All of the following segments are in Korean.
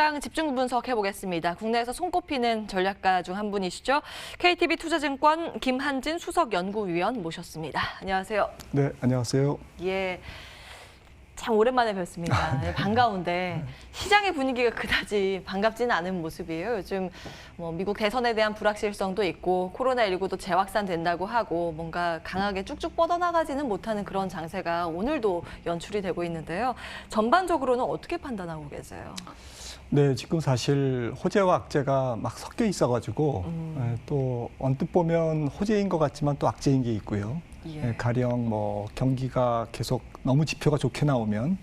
시장 집중 분석해 보겠습니다. 국내에서 손꼽히는 전략가 중 한 분이시죠. KTB 투자증권 김한진 수석 연구위원 모셨습니다. 안녕하세요. 네, 안녕하세요. 예. 참 오랜만에 뵙습니다. 반가운데 시장의 분위기가 그다지 반갑지는 않은 모습이에요. 요즘 뭐 미국 대선에 대한 불확실성도 있고 코로나19도 재확산된다고 하고 뭔가 강하게 쭉쭉 뻗어나가지는 못하는 그런 장세가 오늘도 연출이 되고 있는데요. 전반적으로는 어떻게 판단하고 계세요? 네, 지금 사실 호재와 악재가 막 섞여 있어가지고 또 언뜻 보면 호재인 것 같지만 또 악재인 게 있고요. 예. 가령 뭐 경기가 계속 너무 지표가 좋게 나오면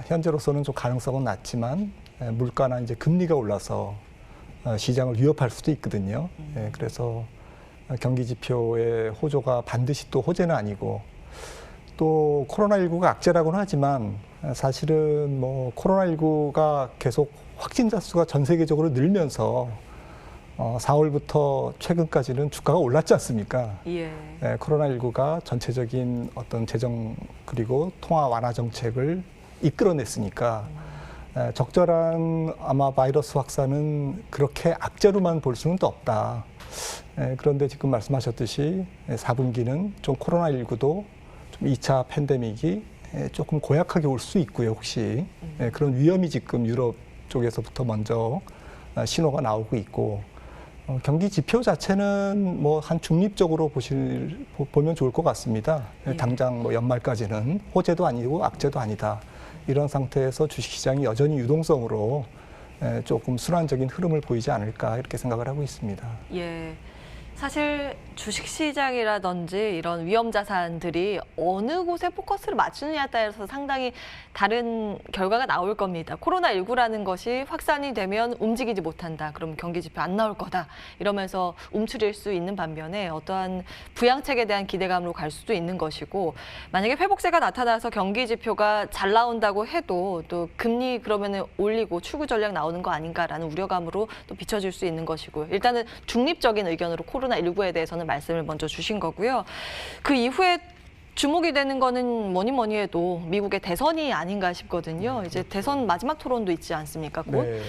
현재로서는 좀 가능성은 낮지만 물가나 이제 금리가 올라서 시장을 위협할 수도 있거든요. 그래서 경기 지표의 호조가 반드시 또 호재는 아니고 또 코로나19가 악재라고는 하지만 사실은 뭐 코로나19가 계속 확진자 수가 전 세계적으로 늘면서 4월부터 최근까지는 주가가 올랐지 않습니까? 예. 코로나19가 전체적인 어떤 재정 그리고 통화 완화 정책을 이끌어냈으니까 적절한 아마 바이러스 확산은 그렇게 악재로만 볼 수는 또 없다. 그런데 지금 말씀하셨듯이 4분기는 좀 코로나19도 좀 2차 팬데믹이 조금 고약하게 올 수 있고요, 혹시. 그런 위험이 지금 유럽 쪽에서부터 먼저 신호가 나오고 있고, 경기 지표 자체는 뭐 한 중립적으로 보면 좋을 것 같습니다. 예. 당장 뭐 연말까지는 호재도 아니고 악재도 아니다. 이런 상태에서 주식시장이 여전히 유동성으로 조금 순환적인 흐름을 보이지 않을까 이렇게 생각을 하고 있습니다. 예. 사실 주식시장이라든지 이런 위험 자산들이 어느 곳에 포커스를 맞추느냐에 따라서 상당히 다른 결과가 나올 겁니다. 코로나19라는 것이 확산이 되면 움직이지 못한다. 그럼 경기 지표 안 나올 거다. 이러면서 움츠릴 수 있는 반면에 어떠한 부양책에 대한 기대감으로 갈 수도 있는 것이고, 만약에 회복세가 나타나서 경기 지표가 잘 나온다고 해도 또 금리 그러면 올리고 출구 전략 나오는 거 아닌가라는 우려감으로 또 비춰질 수 있는 것이고요. 일단은 중립적인 의견으로 코로나19에 대해서는 말씀을 먼저 주신 거고요. 그 이후에 주목이 되는 거는 뭐니 해도 미국의 대선이 아닌가 싶거든요. 이제 대선 마지막 토론도 있지 않습니까? 곧. 네.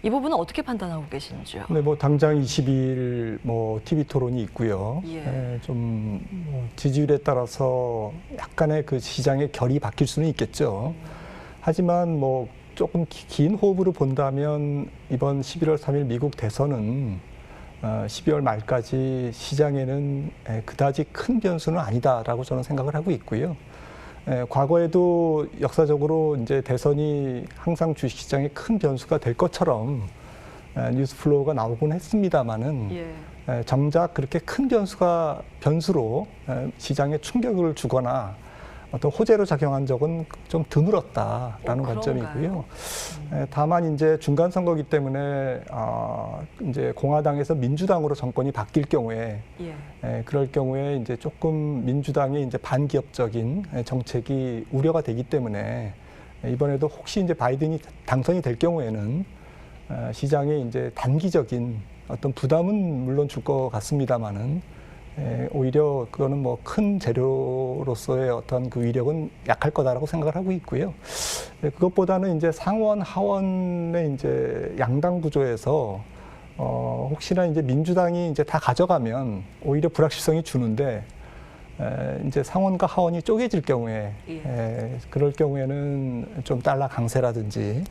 이 부분은 어떻게 판단하고 계시는지요? 네, 뭐 당장 22일 뭐 TV 토론이 있고요. 예. 좀 뭐 지지율에 따라서 약간의 그 시장의 결이 바뀔 수는 있겠죠. 하지만 뭐 조금 긴 호흡으로 본다면 이번 11월 3일 미국 대선은 12월 말까지 시장에는 그다지 큰 변수는 아니다라고 저는 생각을 하고 있고요. 과거에도 역사적으로 이제 대선이 항상 주식시장에 큰 변수가 될 것처럼 뉴스 플로우가 나오곤 했습니다마는 예. 정작 그렇게 큰 변수로 시장에 충격을 주거나 어떤 호재로 작용한 적은 좀 드물었다라는 관점이고요. 다만 이제 중간 선거이기 때문에 이제 공화당에서 민주당으로 정권이 바뀔 경우에 그럴 경우에 이제 조금 민주당의 이제 반기업적인 정책이 우려가 되기 때문에 이번에도 혹시 이제 바이든이 당선이 될 경우에는 시장에 이제 단기적인 어떤 부담은 물론 줄 것 같습니다만은 오히려 그거는 뭐 큰 재료로서의 어떤 그 위력은 약할 거다라고 생각을 하고 있고요. 그것보다는 이제 상원, 하원의 이제 양당 구조에서 혹시나 이제 민주당이 이제 다 가져가면 오히려 불확실성이 주는데 이제 상원과 하원이 쪼개질 경우에 그럴 경우에는 좀 달러 강세라든지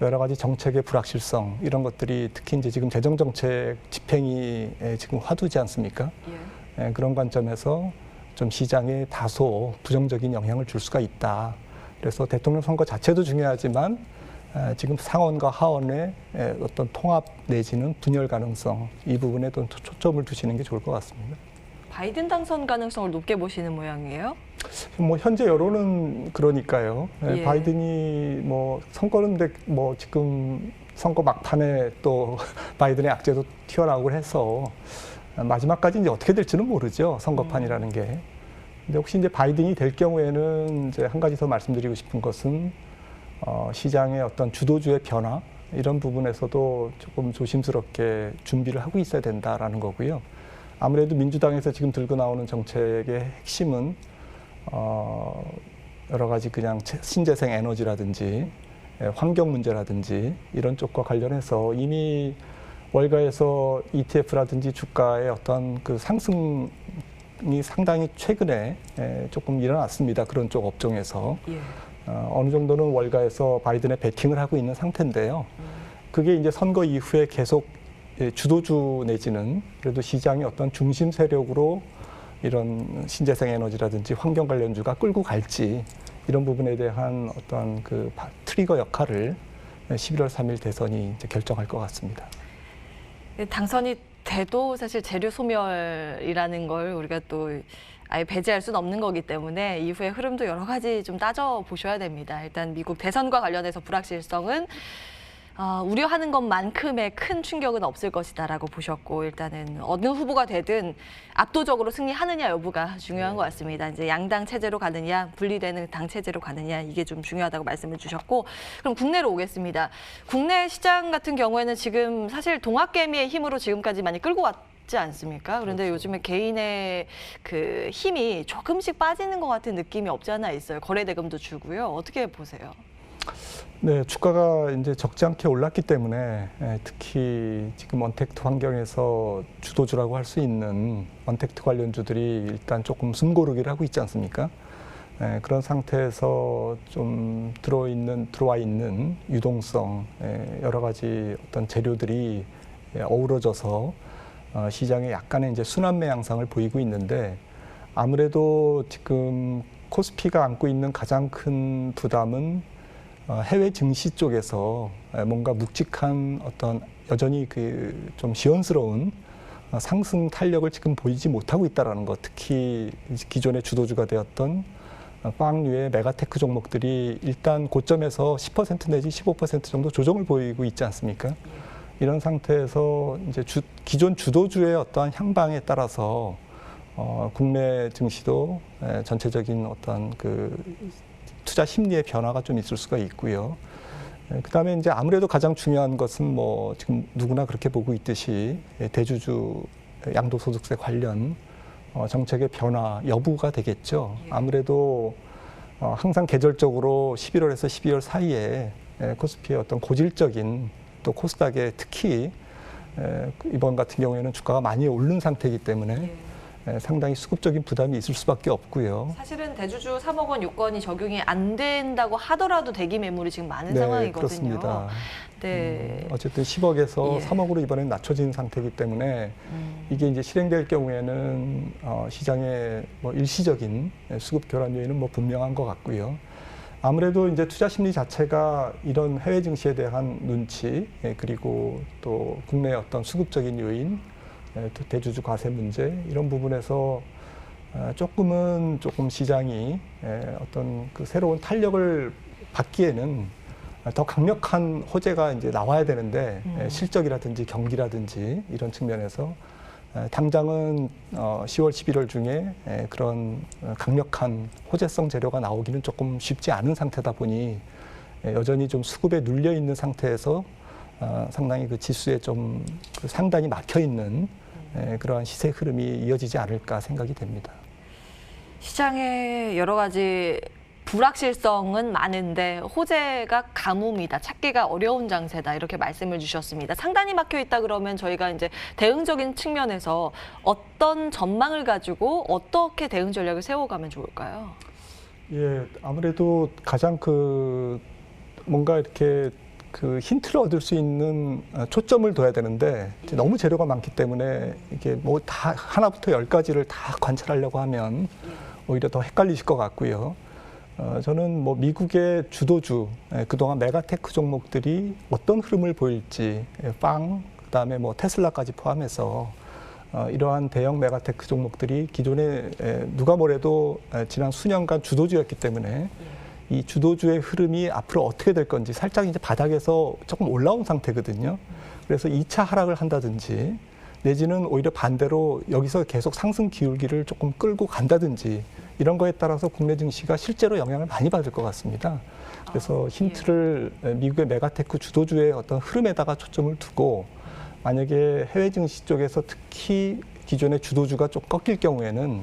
여러 가지 정책의 불확실성 이런 것들이 특히 이제 지금 재정 정책 집행이 지금 화두지 않습니까? 그런 관점에서 좀 시장에 다소 부정적인 영향을 줄 수가 있다. 그래서 대통령 선거 자체도 중요하지만 지금 상원과 하원의 어떤 통합 내지는 분열 가능성 이 부분에 또 초점을 두시는 게 좋을 것 같습니다. 바이든 당선 가능성을 높게 보시는 모양이에요? 뭐 현재 여론은 그러니까요. 예. 바이든이 뭐 선거는 뭐 지금 선거 막판에 또 바이든의 악재도 튀어나오고 해서 마지막까지 이제 어떻게 될지는 모르죠. 선거판이라는 게. 근데 혹시 이제 바이든이 될 경우에는 이제 한 가지 더 말씀드리고 싶은 것은 시장의 어떤 주도주의 변화 이런 부분에서도 조금 조심스럽게 준비를 하고 있어야 된다라는 거고요. 아무래도 민주당에서 지금 들고 나오는 정책의 핵심은 여러 가지 그냥 신재생 에너지라든지 환경 문제라든지 이런 쪽과 관련해서 이미 월가에서 ETF라든지 주가의 어떤 그 상승이 상당히 최근에 조금 일어났습니다. 그런 쪽 업종에서. 예. 어느 정도는 월가에서 바이든에 베팅을 하고 있는 상태인데요. 그게 이제 선거 이후에 계속 주도주 내지는 그래도 시장의 어떤 중심 세력으로 이런 신재생 에너지라든지 환경 관련주가 끌고 갈지 이런 부분에 대한 어떤 그 트리거 역할을 11월 3일 대선이 이제 결정할 것 같습니다. 당선이 돼도 사실 재료 소멸이라는 걸 우리가 또 아예 배제할 수는 없는 거기 때문에 이후의 흐름도 여러 가지 좀 따져보셔야 됩니다. 일단 미국 대선과 관련해서 불확실성은 우려하는 것만큼의 큰 충격은 없을 것이다라고 보셨고, 일단은 어느 후보가 되든 압도적으로 승리하느냐 여부가 중요한 것 같습니다. 이제 양당 체제로 가느냐, 분리되는 당 체제로 가느냐, 이게 좀 중요하다고 말씀을 주셨고, 그럼 국내로 오겠습니다. 국내 시장 같은 경우에는 지금 사실 동학개미의 힘으로 지금까지 많이 끌고 왔지 않습니까? 그런데 그렇죠. 요즘에 개인의 그 힘이 조금씩 빠지는 것 같은 느낌이 없지 않아 있어요. 거래대금도 주고요. 어떻게 보세요? 네, 주가가 이제 적지 않게 올랐기 때문에 특히 지금 언택트 환경에서 주도주라고 할 수 있는 언택트 관련주들이 일단 조금 숨고르기를 하고 있지 않습니까? 그런 상태에서 좀 들어와 있는 유동성, 여러 가지 어떤 재료들이 어우러져서 시장에 약간의 이제 순환매 양상을 보이고 있는데, 아무래도 지금 코스피가 안고 있는 가장 큰 부담은 해외 증시 쪽에서 뭔가 묵직한 어떤 여전히 그 좀 시원스러운 상승 탄력을 지금 보이지 못하고 있다는 것, 특히 기존의 주도주가 되었던 빵류의 메가테크 종목들이 일단 고점에서 10% 내지 15% 정도 조정을 보이고 있지 않습니까? 이런 상태에서 이제 기존 주도주의 어떠한 향방에 따라서 국내 증시도 전체적인 어떤 그 투자 심리의 변화가 좀 있을 수가 있고요. 그다음에 이제 아무래도 가장 중요한 것은 뭐 지금 누구나 그렇게 보고 있듯이 대주주 양도소득세 관련 정책의 변화 여부가 되겠죠. 아무래도 항상 계절적으로 11월에서 12월 사이에 코스피의 어떤 고질적인, 또 코스닥의 특히 이번 같은 경우에는 주가가 많이 오른 상태이기 때문에 상당히 수급적인 부담이 있을 수밖에 없고요. 사실은 대주주 3억 원 요건이 적용이 안 된다고 하더라도 대기 매물이 지금 많은 상황이거든요. 그렇습니다. 네. 어쨌든 10억에서 예. 3억으로 이번엔 낮춰진 상태이기 때문에 이게 이제 실행될 경우에는 시장의 뭐 일시적인 수급 교란 요인은 뭐 분명한 것 같고요. 아무래도 이제 투자 심리 자체가 이런 해외 증시에 대한 눈치, 그리고 또 국내의 어떤 수급적인 요인, 대주주 과세 문제, 이런 부분에서 조금 시장이 어떤 그 새로운 탄력을 받기에는 더 강력한 호재가 이제 나와야 되는데, 실적이라든지 경기라든지 이런 측면에서 당장은 10월, 11월 중에 그런 강력한 호재성 재료가 나오기는 조금 쉽지 않은 상태다 보니 여전히 좀 수급에 눌려 있는 상태에서 상당히 그 지수에 좀 상당히 막혀 있는 그러한 시세 흐름이 이어지지 않을까 생각이 됩니다. 시장에 여러 가지 불확실성은 많은데 호재가 가뭄이다, 찾기가 어려운 장세다, 이렇게 말씀을 주셨습니다. 상단이 막혀 있다 그러면 저희가 이제 대응적인 측면에서 어떤 전망을 가지고 어떻게 대응 전략을 세워가면 좋을까요? 예, 아무래도 가장 뭔가 이렇게 힌트를 얻을 수 있는 초점을 둬야 되는데, 너무 재료가 많기 때문에 이게 뭐 다 하나부터 10가지를 다 관찰하려고 하면 오히려 더 헷갈리실 것 같고요. 저는 뭐 미국의 주도주, 그동안 메가테크 종목들이 어떤 흐름을 보일지, 그다음에 뭐 테슬라까지 포함해서 이러한 대형 메가테크 종목들이 기존에 누가 뭐래도 지난 수년간 주도주였기 때문에 이 주도주의 흐름이 앞으로 어떻게 될 건지 살짝 이제 바닥에서 조금 올라온 상태거든요. 그래서 2차 하락을 한다든지 내지는 오히려 반대로 여기서 계속 상승 기울기를 조금 끌고 간다든지 이런 거에 따라서 국내 증시가 실제로 영향을 많이 받을 것 같습니다. 그래서 힌트를 미국의 메가테크 주도주의 어떤 흐름에다가 초점을 두고, 만약에 해외 증시 쪽에서 특히 기존의 주도주가 좀 꺾일 경우에는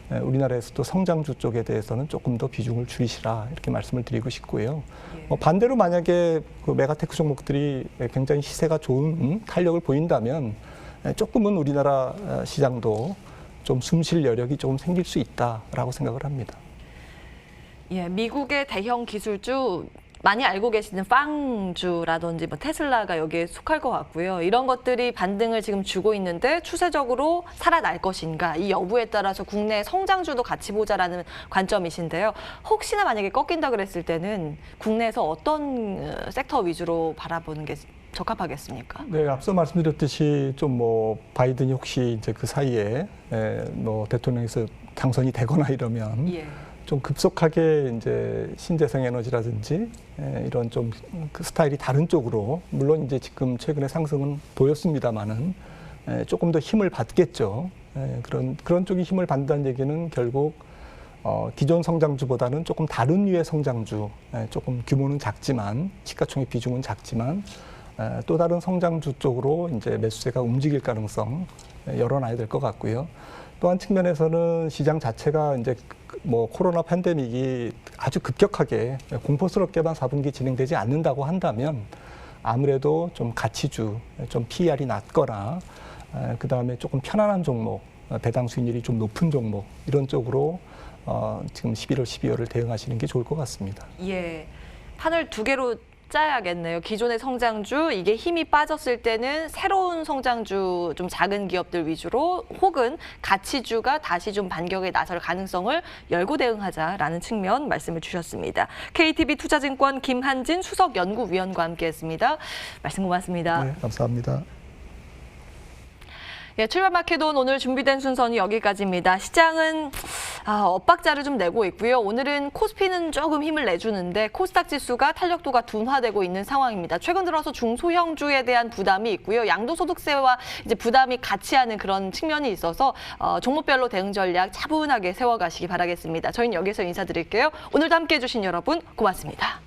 우리나라에서도 성장주 쪽에 대해서는 조금 더 비중을 줄이시라 이렇게 말씀을 드리고 싶고요. 예. 반대로 만약에 그 메가테크 종목들이 굉장히 시세가 좋은 탄력을 보인다면 조금은 우리나라 시장도 좀 숨쉴 여력이 조금 생길 수 있다라고 생각을 합니다. 예, 미국의 대형 기술주 많이 알고 계시는 빵주라든지 뭐 테슬라가 여기에 속할 것 같고요. 이런 것들이 반등을 지금 주고 있는데 추세적으로 살아날 것인가 이 여부에 따라서 국내 성장주도 같이 보자라는 관점이신데요. 혹시나 만약에 꺾인다 그랬을 때는 국내에서 어떤 섹터 위주로 바라보는 게 적합하겠습니까? 네, 앞서 말씀드렸듯이 좀 뭐 바이든이 혹시 이제 그 사이에 뭐 대통령에서 당선이 되거나 이러면 예. 좀 급속하게 이제 신재생 에너지라든지 이런 좀 그 스타일이 다른 쪽으로 물론 이제 지금 최근에 상승은 보였습니다만은 조금 더 힘을 받겠죠. 그런 쪽이 힘을 받는다는 얘기는 결국 기존 성장주보다는 조금 다른 류의 성장주, 조금 규모는 작지만 시가총액 비중은 작지만 또 다른 성장주 쪽으로 이제 매수세가 움직일 가능성 열어놔야 될 것 같고요. 또 한 측면에서는 시장 자체가 이제 뭐 코로나 팬데믹이 아주 급격하게 공포스럽게만 4분기 진행되지 않는다고 한다면 아무래도 좀 가치주, 좀 PER이 낮거나 그 다음에 조금 편안한 종목, 배당 수익률이 좀 높은 종목 이런 쪽으로 지금 11월, 12월을 대응하시는 게 좋을 것 같습니다. 예, 판을 두 개로 짜야겠네요. 기존의 성장주, 이게 힘이 빠졌을 때는 새로운 성장주, 좀 작은 기업들 위주로 혹은 가치주가 다시 좀 반격에 나설 가능성을 열고 대응하자라는 측면 말씀을 주셨습니다. KTB 투자증권 김한진 수석연구위원과 함께했습니다. 말씀 고맙습니다. 네, 감사합니다. 예, 출발마켓온 오늘 준비된 순서는 여기까지입니다. 시장은 엇박자를 좀 내고 있고요. 오늘은 코스피는 조금 힘을 내주는데 코스닥 지수가 탄력도가 둔화되고 있는 상황입니다. 최근 들어서 중소형주에 대한 부담이 있고요. 양도소득세와 이제 부담이 같이 하는 그런 측면이 있어서 종목별로 대응 전략 차분하게 세워가시기 바라겠습니다. 저희는 여기서 인사드릴게요. 오늘도 함께해 주신 여러분 고맙습니다.